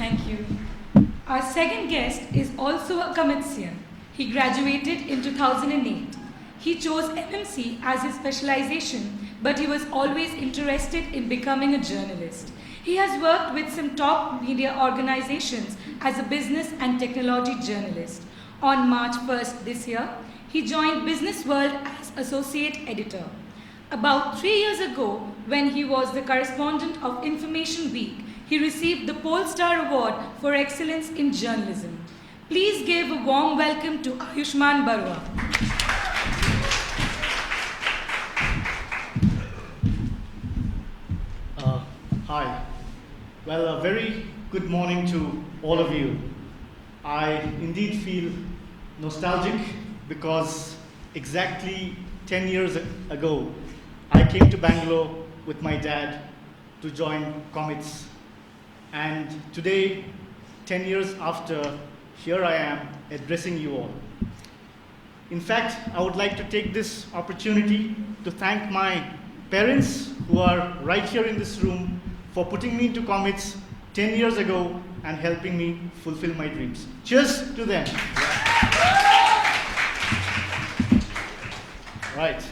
Thank you. Our second guest is also a Commitsian. He graduated in 2008. He chose MMC as his specialization, but he was always interested in becoming a journalist. He has worked with some top media organizations as a business and technology journalist. On March 1st this year, he joined Business World as associate editor. About 3 years ago, when he was the correspondent of Information Week, he received the Polestar Award for Excellence in Journalism. Please give a warm welcome to Ayushman Baruah. Hi. Well, a very good morning to all of you. I indeed feel nostalgic because exactly 10 years ago, I came to Bangalore with my dad to join Comets. And today, 10 years after, here I am addressing you all. In fact, I would like to take this opportunity to thank my parents who are right here in this room for putting me into Comets 10 years ago and helping me fulfill my dreams. Cheers to them. Right.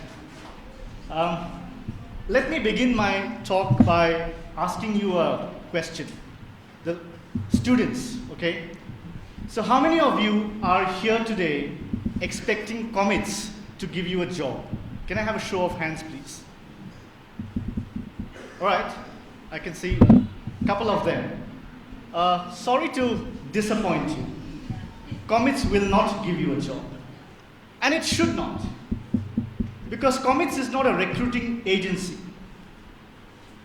Let me begin my talk by asking you a question. The students, okay? So how many of you are here today expecting Comets to give you a job? Can I have a show of hands, please? All right, I can see a couple of them. Sorry to disappoint you. Comets will not give you a job. And it should not. Because Comets is not a recruiting agency.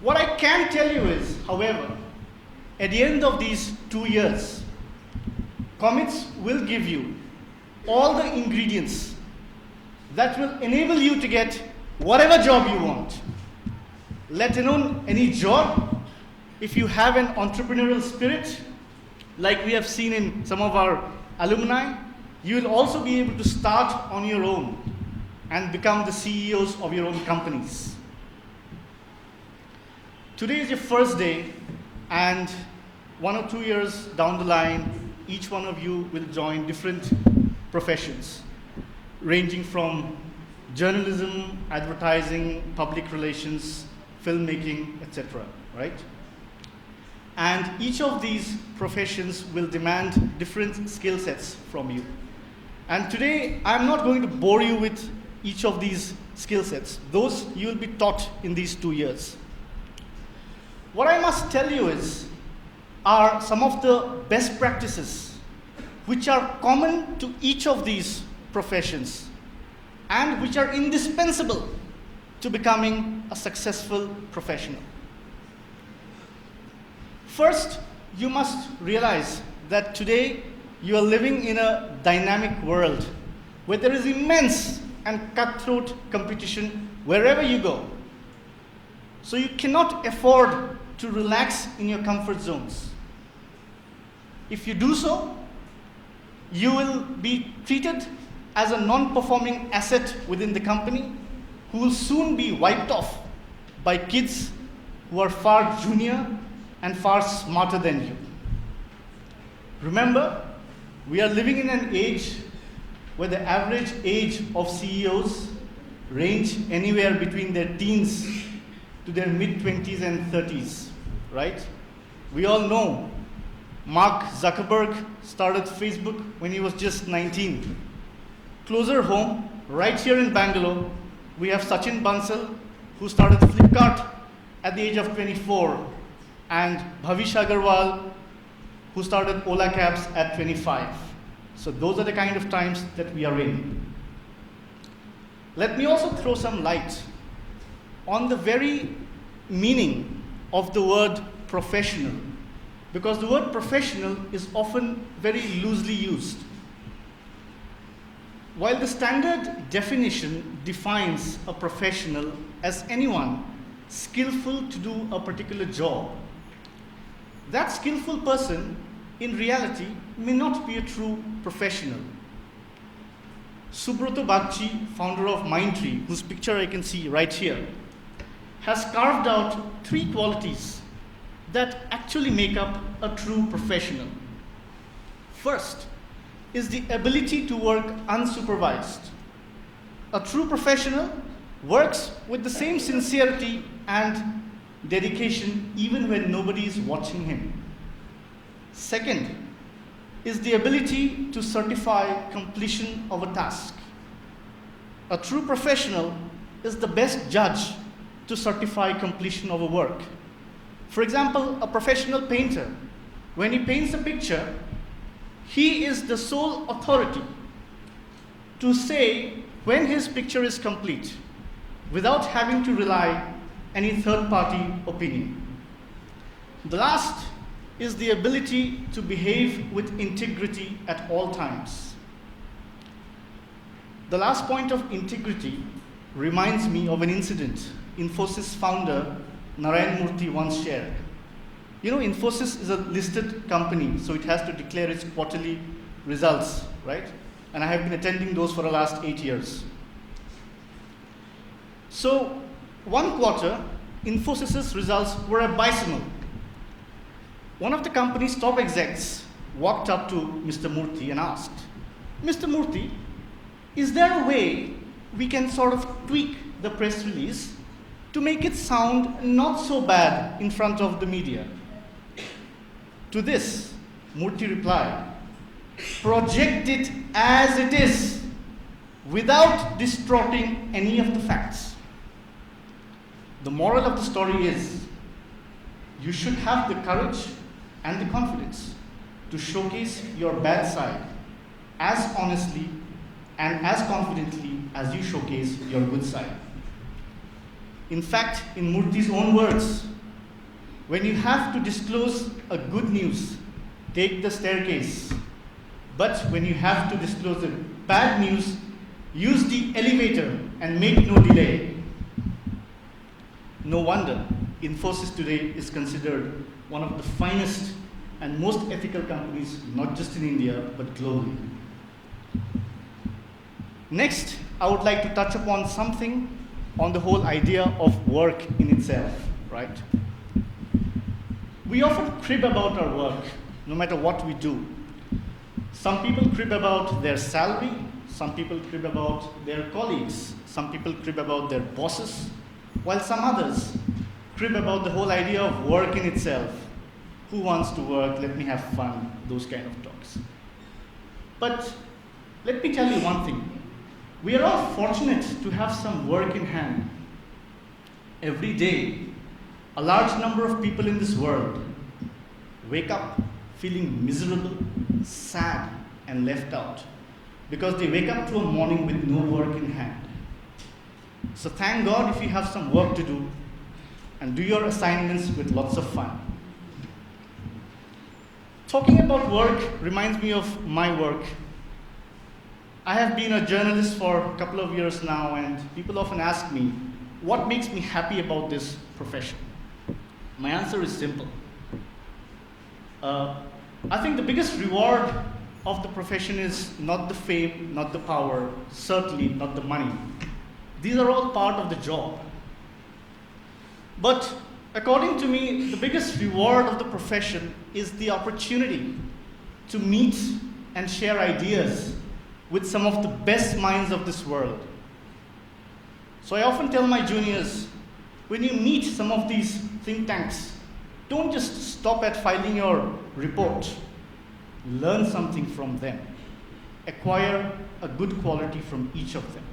What I can tell you is, however, at the end of these 2 years, Comets will give you all the ingredients that will enable you to get whatever job you want. Let alone any job, if you have an entrepreneurial spirit, like we have seen in some of our alumni, you will also be able to start on your own and become the CEOs of your own companies. Today is your first day, and 1 or 2 years down the line, each one of you will join different professions, ranging from journalism, advertising, public relations, filmmaking, etc., right? And each of these professions will demand different skill sets from you. And today, I'm not going to bore you with each of these skill sets. Those you will be taught in these 2 years. What I must tell you are some of the best practices which are common to each of these professions and which are indispensable to becoming a successful professional. First, you must realize that today you are living in a dynamic world where there is immense and cutthroat competition wherever you go. So you cannot afford to relax in your comfort zones. If you do so, you will be treated as a non-performing asset within the company who will soon be wiped off by kids who are far junior and far smarter than you. Remember, we are living in an age where the average age of CEOs range anywhere between their teens to their mid-20s and 30s, right? We all know Mark Zuckerberg started Facebook when he was just 19. Closer home, right here in Bangalore, we have Sachin Bansal, who started Flipkart at the age of 24, and Bhavish Agarwal, who started Ola Cabs at 25. So those are the kind of times that we are in. Let me also throw some light on the very meaning of the word professional, because the word professional is often very loosely used. While the standard definition defines a professional as anyone skillful to do a particular job, that skillful person in reality may not be a true professional. Subrata Bagchi, founder of Mindtree, whose picture I can see right here, has carved out 3 qualities that actually make up a true professional. First is the ability to work unsupervised. A true professional works with the same sincerity and dedication even when nobody is watching him. Second is the ability to certify completion of a task. A true professional is the best judge to certify completion of a work. For example, a professional painter, when he paints a picture, he is the sole authority to say when his picture is complete without having to rely any third-party opinion. The last is the ability to behave with integrity at all times. The last point of integrity reminds me of an incident Infosys founder Narayan Murthy once shared. You know, Infosys is a listed company, so it has to declare its quarterly results, right? And I have been attending those for the last 8 years. So, one quarter, Infosys' results were abysmal. One of the company's top execs walked up to Mr. Murthy and asked, "Mr. Murthy, is there a way we can sort of tweak the press release to make it sound not so bad in front of the media?" To this, Murthy replied, "Project it as it is, without distorting any of the facts." The moral of the story is, you should have the courage and the confidence to showcase your bad side as honestly and as confidently as you showcase your good side. In fact, in Murthy's own words, when you have to disclose a good news, take the staircase. But when you have to disclose the bad news, use the elevator and make no delay. No wonder Infosys today is considered one of the finest and most ethical companies, not just in India, but globally. Next, I would like to touch upon something on the whole idea of work in itself, right? We often crib about our work, no matter what we do. Some people crib about their salary, some people crib about their colleagues, some people crib about their bosses, while some others crib about the whole idea of work in itself. Who wants to work? Let me have fun, those kind of talks. But let me tell you one thing. We are all fortunate to have some work in hand. Every day, a large number of people in this world wake up feeling miserable, sad, and left out because they wake up to a morning with no work in hand. So thank God if you have some work to do and do your assignments with lots of fun. Talking about work reminds me of my work. I have been a journalist for a couple of years now, and people often ask me, what makes me happy about this profession? My answer is simple. I think the biggest reward of the profession is not the fame, not the power, certainly not the money. These are all part of the job. But according to me, the biggest reward of the profession is the opportunity to meet and share ideas with some of the best minds of this world. So I often tell my juniors, when you meet some of these think tanks, don't just stop at filing your report. Learn something from them. Acquire a good quality from each of them.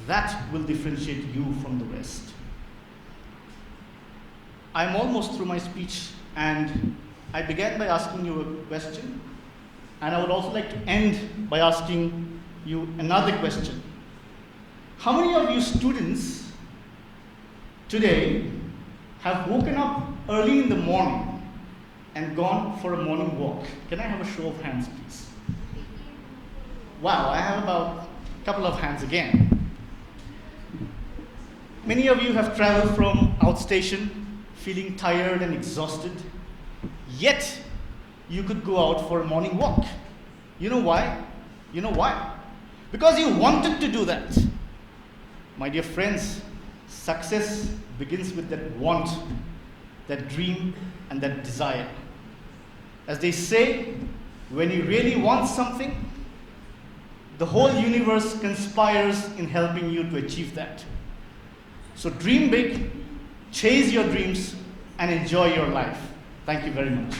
That will differentiate you from the rest. I'm almost through my speech, and I began by asking you a question, and I would also like to end by asking you another question. How many of you students today have woken up early in the morning and gone for a morning walk? Can I have a show of hands, please? Wow, I have about a couple of hands again. Many of you have traveled from outstation feeling tired and exhausted, yet you could go out for a morning walk. You know why? You know why? Because you wanted to do that. My dear friends, success begins with that want. that dream, and that desire. As they say, when you really want something, the whole universe conspires in helping you to achieve that. So dream big, chase your dreams, and enjoy your life. Thank you very much.